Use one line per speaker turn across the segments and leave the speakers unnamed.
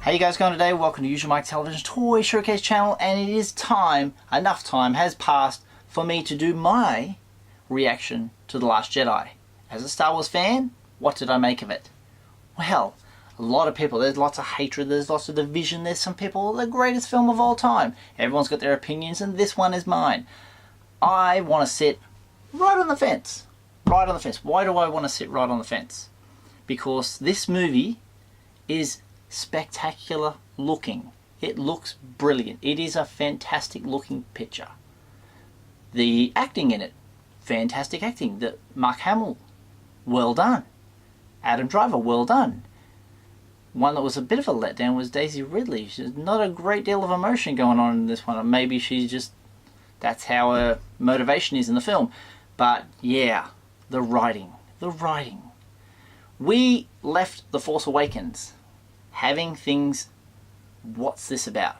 How you guys going today? Welcome to Usual Mike Television's Toy Showcase channel, and it is time, enough time has passed for me to do my reaction to The Last Jedi. As a Star Wars fan, what did I make of it? Well, a lot of people, there's lots of hatred, there's lots of division, there's some people, the greatest film of all time. Everyone's got their opinions, and this one is mine. I want to sit right on the fence. Right on the fence. Why do I want to sit right on the fence? Because this movie is spectacular looking. It looks brilliant. It is a fantastic looking picture. The acting in it, fantastic acting. Mark Hamill, well done. Adam Driver, well done. One that was a bit of a letdown was Daisy Ridley. She's not a great deal of emotion going on in this one. Maybe she's just, that's how her motivation is in the film. But yeah, the writing. We left The Force Awakens having things, what's this about?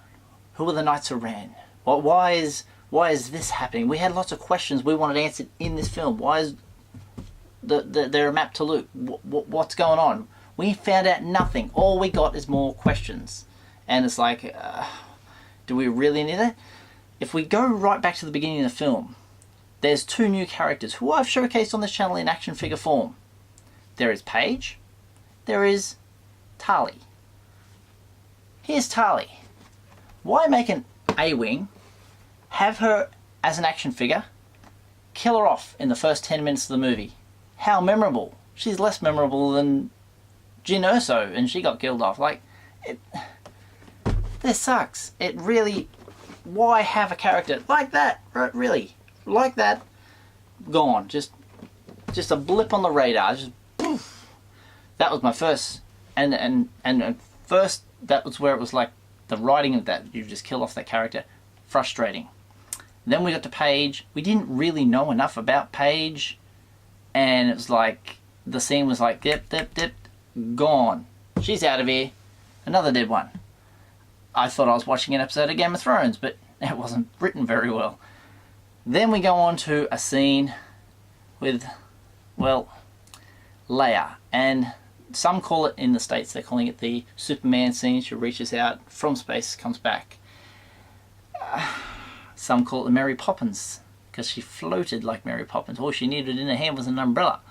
Who are the Knights of Ren? Why is this happening? We had lots of questions we wanted answered in this film. Why is they're a map to Luke? What's going on? We found out nothing. All we got is more questions. And it's like, do we really need that? If we go right back to the beginning of the film, there's two new characters who I've showcased on this channel in action figure form. There is Paige. There is Tali. Here's Tali. Why make an A-Wing, have her as an action figure, kill her off in the first 10 minutes of the movie? How memorable. She's less memorable than Jyn Erso, and she got killed off. Like, this sucks. It really, why have a character like that? Really, like that, gone. Just a blip on the radar. Just poof. That was my first, and first, that was where it was like the writing of that. You just kill off that character. Frustrating. Then we got to Paige. We didn't really know enough about Paige, and it was like the scene was like dip, gone. She's out of here. Another dead one. I thought I was watching an episode of Game of Thrones, but it wasn't written very well. Then we go on to a scene with, well, Leia, and some call it, in the States, they're calling it the Superman scene. She reaches out from space, comes back. Some call it the Mary Poppins, because she floated like Mary Poppins. All she needed in her hand was an umbrella.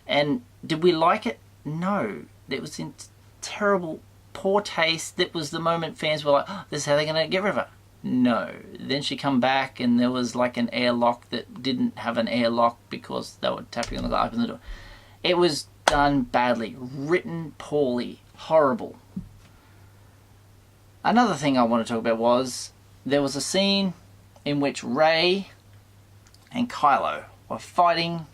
And did we like it? No. It was in terrible, poor taste. That was the moment fans were like, oh, this is how they're going to get rid of her. No. Then she come back and there was like an airlock that didn't have an airlock because they were tapping on the door, open the door. It was done badly, written poorly, horrible. Another thing I want to talk about was there was a scene in which Rey and Kylo were fighting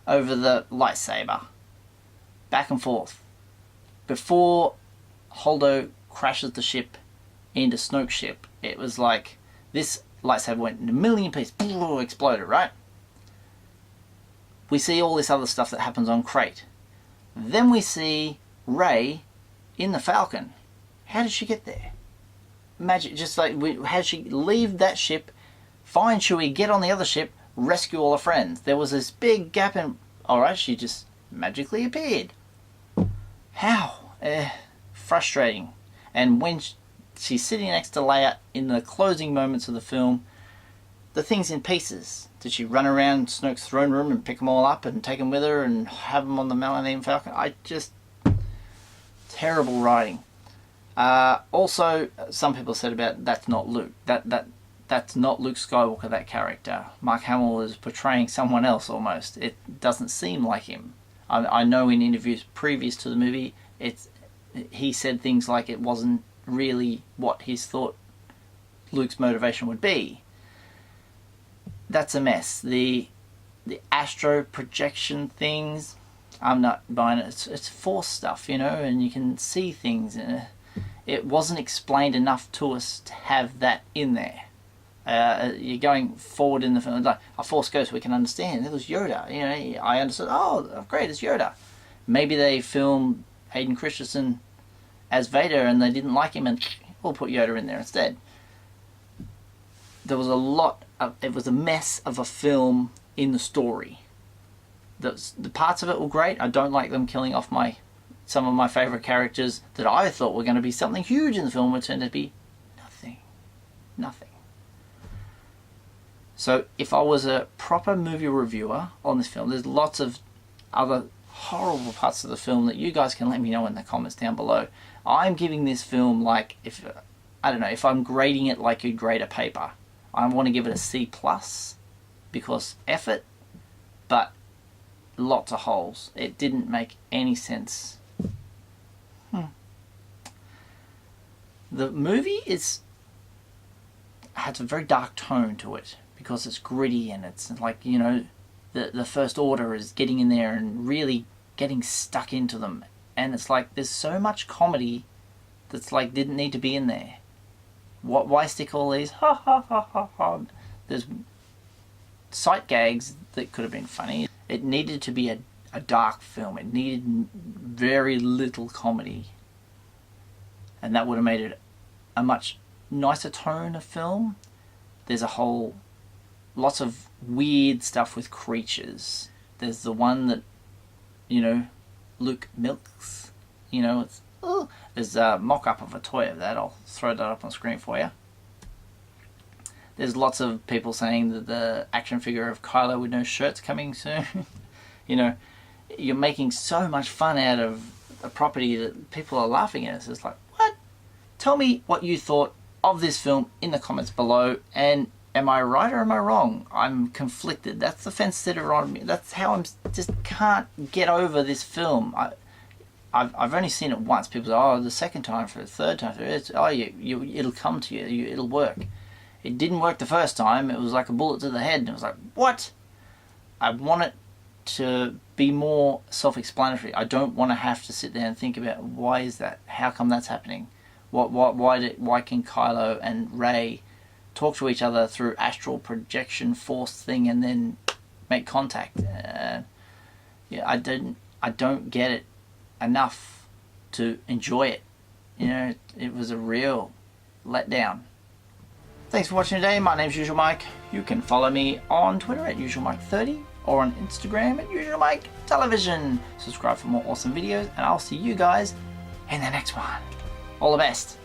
over the lightsaber, back and forth, before Holdo crashes the ship into Snoke's ship. It was like this lightsaber went in a million pieces, exploded, right? We see all this other stuff that happens on Crate. Then we see Rey in the Falcon. How did she get there? Magic, just like, how did she leave that ship, find Chewie, get on the other ship, rescue all her friends? There was this big gap in, alright, she just magically appeared. How? Frustrating. And when she's sitting next to Leia in the closing moments of the film, the thing's in pieces. Did she run around Snoke's throne room and pick them all up and take them with her and have them on the Millennium Falcon? Terrible writing. Also, some people said about that's not Luke. That's not Luke Skywalker, that character. Mark Hamill is portraying someone else almost. It doesn't seem like him. I know in interviews previous to the movie, he said things like it wasn't really what he thought Luke's motivation would be. That's a mess. The astro projection things, I'm not buying it. It's Force stuff, you know, and you can see things. It wasn't explained enough to us to have that in there. You're going forward in the film, like a Force Ghost we can understand. It was Yoda, you know. I understood. Oh, great, it's Yoda. Maybe they filmed Hayden Christensen as Vader and they didn't like him, and we'll put Yoda in there instead. There was a lot of, it was a mess of a film in the story. The parts of it were great. I don't like them killing off my some of my favourite characters that I thought were going to be something huge in the film were turned out to be nothing. Nothing. So if I was a proper movie reviewer on this film, there's lots of other horrible parts of the film that you guys can let me know in the comments down below. I'm giving this film like, if I'm grading it like you'd grade a paper, I want to give it a C+, because effort, but lots of holes. It didn't make any sense. The movie has a very dark tone to it because it's gritty, and it's like, you know, the First Order is getting in there and really getting stuck into them, and it's like there's so much comedy that's like didn't need to be in there. Why stick all these ha ha ha ha ha? There's sight gags that could have been funny. It needed to be a dark film. It needed very little comedy, and that would have made it a much nicer tone of film. There's lots of weird stuff with creatures. There's the one that, you know, Luke milks. You know, it's there's a mock-up of a toy of that. I'll throw that up on screen for you. There's lots of people saying that the action figure of Kylo with no shirt's coming soon. You know, you're making so much fun out of a property that people are laughing at us. It's like, what? Tell me what you thought of this film in the comments below, and am I right or am I wrong? I'm conflicted. That's the fence sitter on me. That's how I'm just can't get over this film. I've only seen it once. People say, oh, the second time, for the third time, it'll come to you. It'll work. It didn't work the first time. It was like a bullet to the head, and it was like, what? I want it to be more self-explanatory. I don't want to have to sit there and think about, why is that? How come that's happening? Why can Kylo and Rey talk to each other through astral projection force thing and then make contact? Yeah, I don't get it enough to enjoy it. You know, it was a real letdown. Thanks for watching today. My name's Usual Mike. You can follow me on Twitter at UsualMike30 or on Instagram at UsualMikeTelevision. Subscribe for more awesome videos, and I'll see you guys in the next one. All the best.